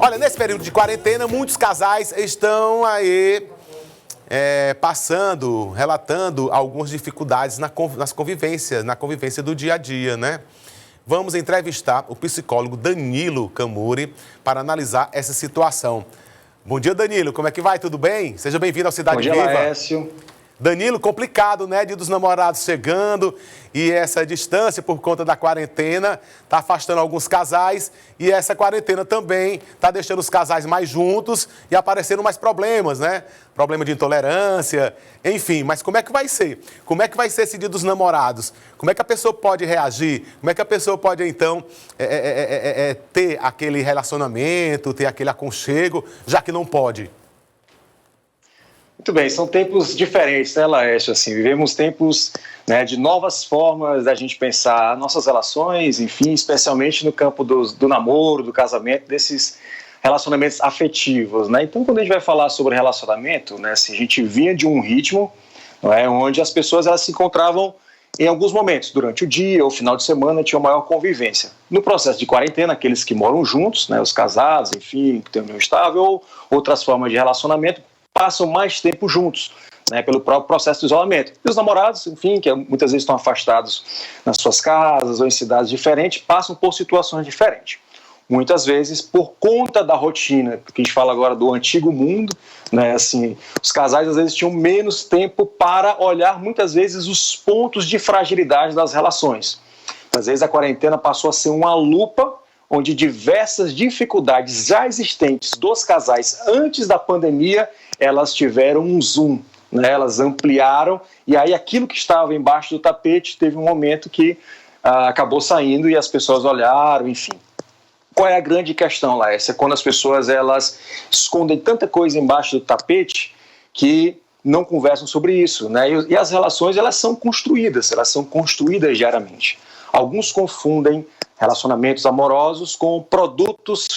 Olha, nesse período de quarentena, muitos casais estão aí relatando algumas dificuldades na convivência do dia a dia, né? Vamos entrevistar o psicólogo Danilo Camuri para analisar essa situação. Bom dia, Danilo. Como é que vai? Tudo bem? Seja bem-vindo ao Cidade Viva. Bom dia, Laércio. Danilo, complicado, né? Dia dos Namorados chegando e essa distância por conta da quarentena está afastando alguns casais e essa quarentena também está deixando os casais mais juntos e aparecendo mais problemas, né? Problema de intolerância, enfim. Mas como é que vai ser? Como é que vai ser esse Dia dos Namorados? Como é que a pessoa pode reagir? Como é que a pessoa pode, então, ter aquele relacionamento, ter aquele aconchego, já que não pode? Muito bem, são tempos diferentes, né, Laércio? Assim, vivemos tempos, né, de novas formas da gente pensar nossas relações, enfim, especialmente no campo do namoro, do casamento, desses relacionamentos afetivos, né? Então, quando a gente vai falar sobre relacionamento, né, assim, a gente vinha de um ritmo, não é, onde as pessoas elas se encontravam em alguns momentos, durante o dia ou final de semana, tinham maior convivência. No processo de quarentena, aqueles que moram juntos, né, os casados, enfim, que têm união estável, ou outras formas de relacionamento, passam mais tempo juntos, né, pelo próprio processo de isolamento. E os namorados, enfim, que muitas vezes estão afastados nas suas casas ou em cidades diferentes, passam por situações diferentes. Muitas vezes, por conta da rotina, que a gente fala agora do antigo mundo, né, assim, os casais às vezes tinham menos tempo para olhar muitas vezes os pontos de fragilidade das relações. Às vezes a quarentena passou a ser uma lupa onde diversas dificuldades já existentes dos casais antes da pandemia, elas tiveram um zoom, né? Elas ampliaram, e aí aquilo que estava embaixo do tapete teve um momento que acabou saindo e as pessoas olharam, enfim. Qual é a grande questão lá? Essa é quando as pessoas elas escondem tanta coisa embaixo do tapete que não conversam sobre isso, né? E as relações elas são construídas diariamente. Alguns confundem relacionamentos amorosos com produtos,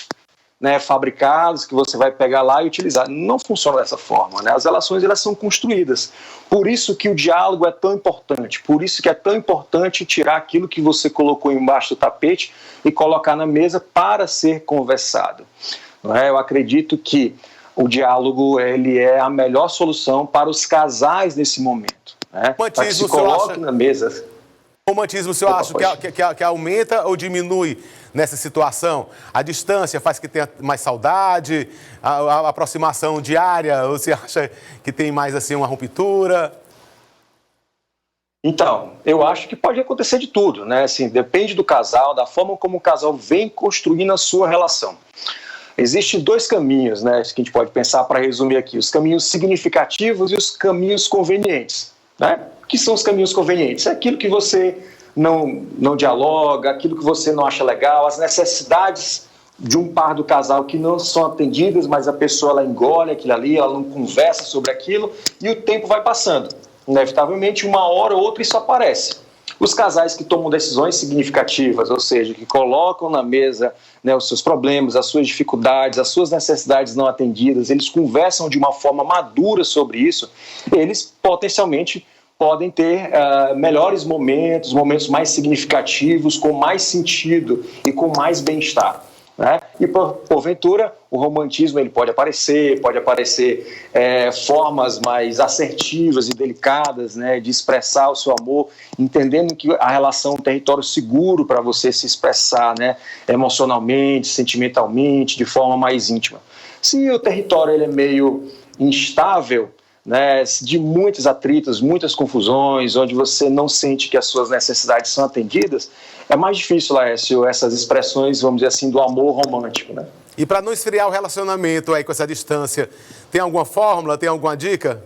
né, fabricados que você vai pegar lá e utilizar. Não funciona dessa forma, né? As relações elas são construídas. Por isso que o diálogo é tão importante. Por isso que é tão importante tirar aquilo que você colocou embaixo do tapete e colocar na mesa para ser conversado. Não é? Eu acredito que o diálogo ele é a melhor solução para os casais nesse momento, né? Para que se coloque na mesa. O romantismo, o senhor acha que aumenta ou diminui nessa situação? A distância faz que tenha mais saudade? A aproximação diária? Ou você acha que tem mais assim uma ruptura? Então, eu acho que pode acontecer de tudo, né? Assim, depende do casal, da forma como o casal vem construindo a sua relação. Existem dois caminhos, né, que a gente pode pensar para resumir aqui: os caminhos significativos e os caminhos convenientes, né? O que são os caminhos convenientes? É aquilo que você não dialoga, aquilo que você não acha legal, as necessidades de um par do casal que não são atendidas, mas a pessoa ela engole aquilo ali, ela não conversa sobre aquilo e o tempo vai passando. Inevitavelmente, uma hora ou outra isso aparece. Os casais que tomam decisões significativas, ou seja, que colocam na mesa, né, os seus problemas, as suas dificuldades, as suas necessidades não atendidas, eles conversam de uma forma madura sobre isso, eles potencialmente podem ter melhores momentos mais significativos, com mais sentido e com mais bem-estar, né? E porventura o romantismo ele pode aparecer formas mais assertivas e delicadas, né, de expressar o seu amor, entendendo que a relação é um território seguro para você se expressar, né, emocionalmente, sentimentalmente, de forma mais íntima. Se o território ele é meio instável, né, de muitos atritos, muitas confusões, onde você não sente que as suas necessidades são atendidas, é mais difícil, Laércio, essas expressões, vamos dizer assim, do amor romântico, né? E para não esfriar o relacionamento aí com essa distância, tem alguma fórmula, tem alguma dica?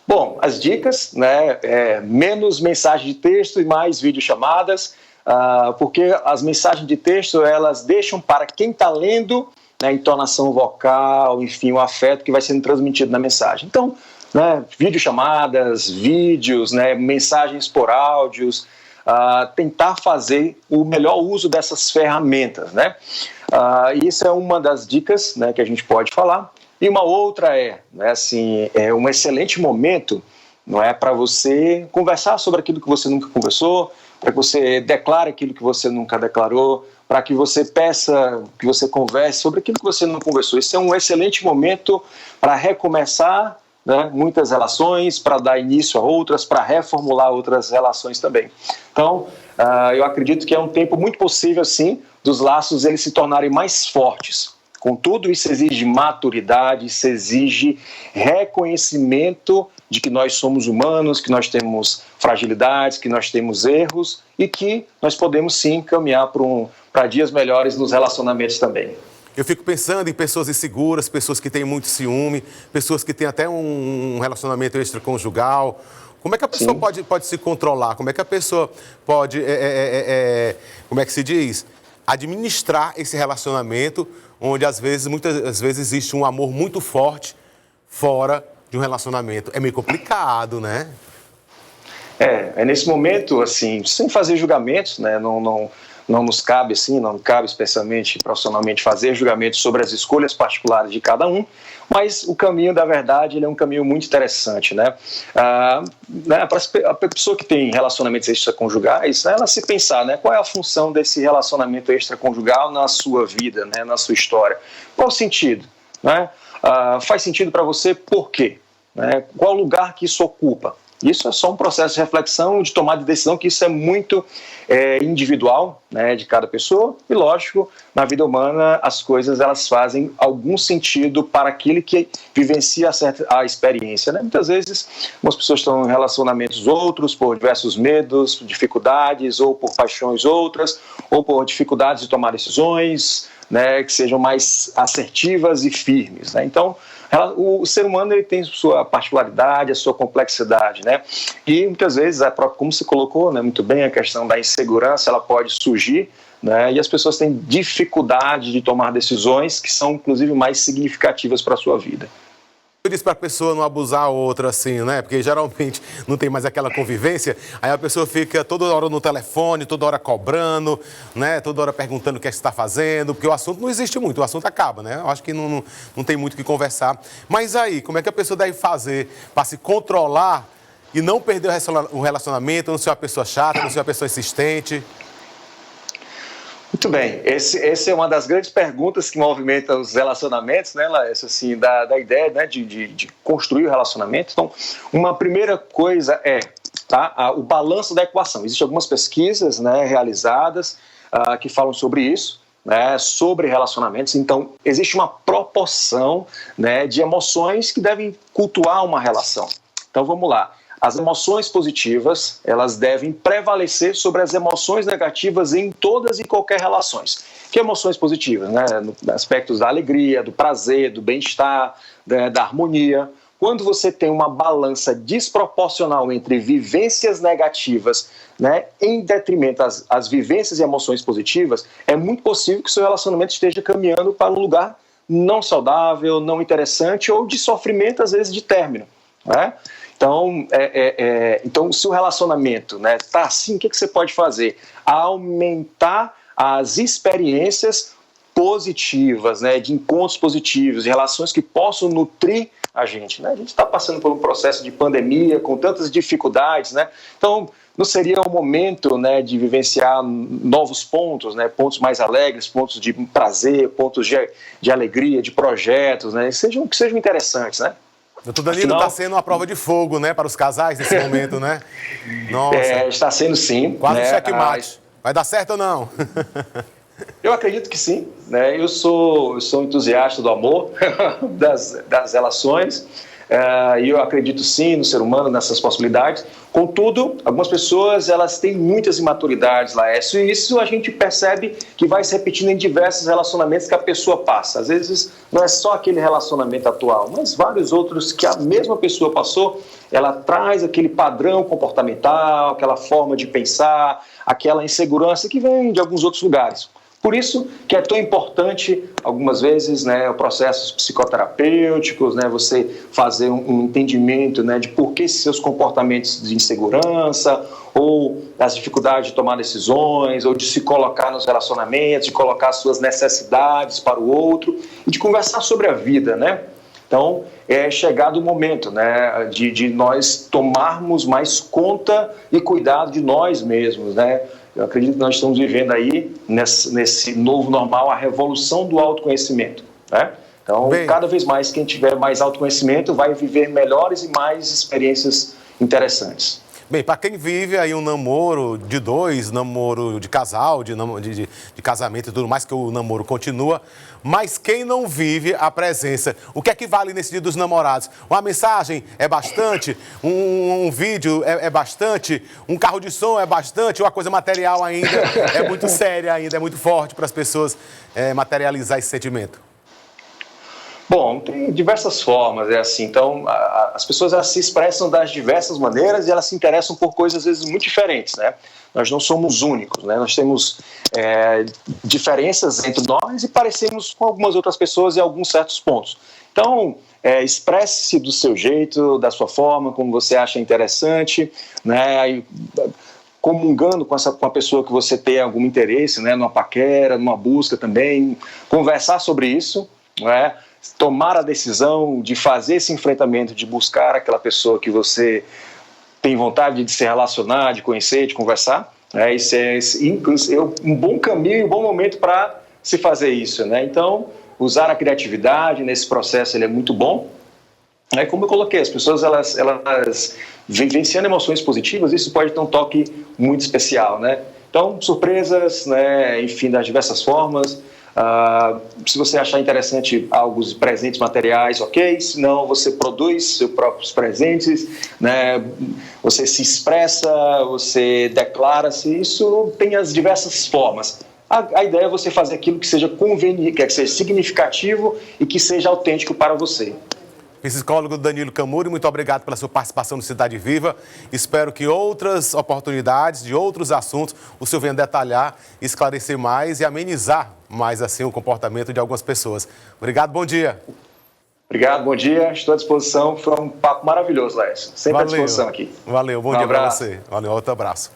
Bom, as dicas, né, menos mensagem de texto e mais videochamadas, porque as mensagens de texto, elas deixam para quem está lendo, né, a entonação vocal, enfim, o afeto que vai sendo transmitido na mensagem. Então, né, videochamadas, vídeos, né, mensagens por áudios, tentar fazer o melhor uso dessas ferramentas, né? Isso é uma das dicas, né, que a gente pode falar. E uma outra né, assim, é um excelente momento, não é, para você conversar sobre aquilo que você nunca conversou, para que você declare aquilo que você nunca declarou, para que você peça, que você converse sobre aquilo que você não conversou. Esse é um excelente momento para recomeçar, né, muitas relações, para dar início a outras, para reformular outras relações também. Então, eu acredito que é um tempo muito possível, sim, dos laços eles se tornarem mais fortes. Contudo, isso exige maturidade, isso exige reconhecimento de que nós somos humanos, que nós temos fragilidades, que nós temos erros e que nós podemos sim caminhar para dias melhores nos relacionamentos também. Eu fico pensando em pessoas inseguras, pessoas que têm muito ciúme, pessoas que têm até um relacionamento extraconjugal. Como é que a pessoa pode se controlar? Como é que a pessoa pode, como é que se diz? Administrar esse relacionamento onde muitas vezes existe um amor muito forte fora de um relacionamento. É meio complicado, né? É nesse momento, assim, sem fazer julgamentos, né? Não nos cabe, assim, não cabe especialmente profissionalmente fazer julgamentos sobre as escolhas particulares de cada um, mas o caminho da verdade ele é um caminho muito interessante, né? Para a pessoa que tem relacionamentos extraconjugais, né, ela se pensar, né, qual é a função desse relacionamento extraconjugal na sua vida, né, na sua história? Qual o sentido? Né? Faz sentido para você por quê? Né? Qual lugar que isso ocupa? Isso é só um processo de reflexão, de tomada de decisão, que isso é muito individual, né, de cada pessoa. E, lógico, na vida humana, as coisas elas fazem algum sentido para aquele que vivencia a experiência. Né? Muitas vezes, algumas pessoas estão em relacionamentos outros por diversos medos, dificuldades, ou por paixões outras, ou por dificuldades de tomar decisões, né, que sejam mais assertivas e firmes. Né? Então, o ser humano ele tem sua particularidade, a sua complexidade, né? E muitas vezes, como se colocou, né, muito bem, a questão da insegurança ela pode surgir, né? E as pessoas têm dificuldade de tomar decisões que são, inclusive, mais significativas para a sua vida. Eu disse para a pessoa não abusar a outra, assim, né? Porque geralmente não tem mais aquela convivência, aí a pessoa fica toda hora no telefone, toda hora cobrando, né? Toda hora perguntando o que é que você está fazendo, porque o assunto não existe muito, o assunto acaba, né? Eu acho que não tem muito o que conversar. Mas aí, como é que a pessoa deve fazer para se controlar e não perder o relacionamento, não ser uma pessoa chata, não ser uma pessoa insistente? Muito bem, essa é uma das grandes perguntas que movimentam os relacionamentos, né, Laércio, assim, da ideia, né, de construir o relacionamento. Então, uma primeira coisa é o balanço da equação. Existem algumas pesquisas, né, realizadas que falam sobre isso, né, sobre relacionamentos. Então, existe uma proporção, né, de emoções que devem cultuar uma relação. Então, vamos lá. As emoções positivas, elas devem prevalecer sobre as emoções negativas em todas e qualquer relações. Que emoções positivas? Né? Aspectos da alegria, do prazer, do bem-estar, da harmonia. Quando você tem uma balança desproporcional entre vivências negativas, né, em detrimento às vivências e emoções positivas, é muito possível que o seu relacionamento esteja caminhando para um lugar não saudável, não interessante ou de sofrimento, às vezes, de término. Né? Então, se o relacionamento está assim, o que você pode fazer? Aumentar as experiências positivas, né, de encontros positivos, de relações que possam nutrir a gente. Né? A gente está passando por um processo de pandemia, com tantas dificuldades, né? Então, não seria o momento, né, de vivenciar novos pontos, né, pontos mais alegres, pontos de prazer, pontos de alegria, de projetos, né, que sejam interessantes, né? Doutor Danilo, está sendo uma prova de fogo, né, para os casais nesse momento, né? Nossa. Está sendo sim. Quase um checkmate. Vai dar certo ou não? Eu acredito que sim. Né? Eu sou entusiasta do amor, das relações, e eu acredito sim no ser humano, nessas possibilidades. Contudo, algumas pessoas elas têm muitas imaturidades, Laércio, e isso a gente percebe que vai se repetindo em diversos relacionamentos que a pessoa passa. Às vezes não é só aquele relacionamento atual, mas vários outros que a mesma pessoa passou, ela traz aquele padrão comportamental, aquela forma de pensar, aquela insegurança que vem de alguns outros lugares. Por isso que é tão importante, algumas vezes, né, processos psicoterapêuticos, né, você fazer um entendimento, né, de por que seus comportamentos de insegurança, ou as dificuldades de tomar decisões, ou de se colocar nos relacionamentos, de colocar suas necessidades para o outro, e de conversar sobre a vida, né? Então, é chegado o momento, né, de nós tomarmos mais conta e cuidado de nós mesmos, né? eu acredito que nós estamos vivendo aí, nesse novo normal, a revolução do autoconhecimento, né? Então, cada vez mais, quem tiver mais autoconhecimento vai viver melhores e mais experiências interessantes. Bem, para quem vive aí um namoro de dois, namoro de casal, de casamento e tudo mais, que o namoro continua, mas quem não vive a presença, o que é que vale nesse Dia dos Namorados? Uma mensagem é bastante, um vídeo é bastante, um carro de som é bastante, uma coisa material ainda é muito séria ainda, é muito forte para as pessoas materializar esse sentimento. Bom, tem diversas formas, assim, então as pessoas elas se expressam das diversas maneiras e elas se interessam por coisas às vezes muito diferentes, né? Nós não somos únicos, né? Nós temos diferenças entre nós e parecemos com algumas outras pessoas em alguns certos pontos. Então, expresse-se do seu jeito, da sua forma, como você acha interessante, né? Comungando com a pessoa que você tem algum interesse, né? Numa paquera, numa busca também, conversar sobre isso, né? Tomar a decisão de fazer esse enfrentamento, de buscar aquela pessoa que você tem vontade de se relacionar, de conhecer, de conversar, né? Isso é um bom caminho, um bom momento para se fazer isso, né? Então, usar a criatividade nesse processo ele é muito bom. Como eu coloquei, as pessoas elas vivenciando emoções positivas, isso pode ter um toque muito especial, né? Então, surpresas, né? Enfim, das diversas formas. Se você achar interessante alguns presentes materiais, ok. Se não, você produz seus próprios presentes, né? Você se expressa, você declara-se. Isso tem as diversas formas. A ideia é você fazer aquilo que seja conveniente, que seja significativo e que seja autêntico para você. Psicólogo Danilo Camuri, muito obrigado pela sua participação no Cidade Viva. Espero que outras oportunidades, de outros assuntos, o senhor venha detalhar, esclarecer mais e amenizar mais assim o comportamento de algumas pessoas. Obrigado, bom dia. Obrigado, bom dia. Estou à disposição. Foi um papo maravilhoso, Laércio. Sempre à disposição aqui. Valeu, bom dia para você. Valeu, outro abraço.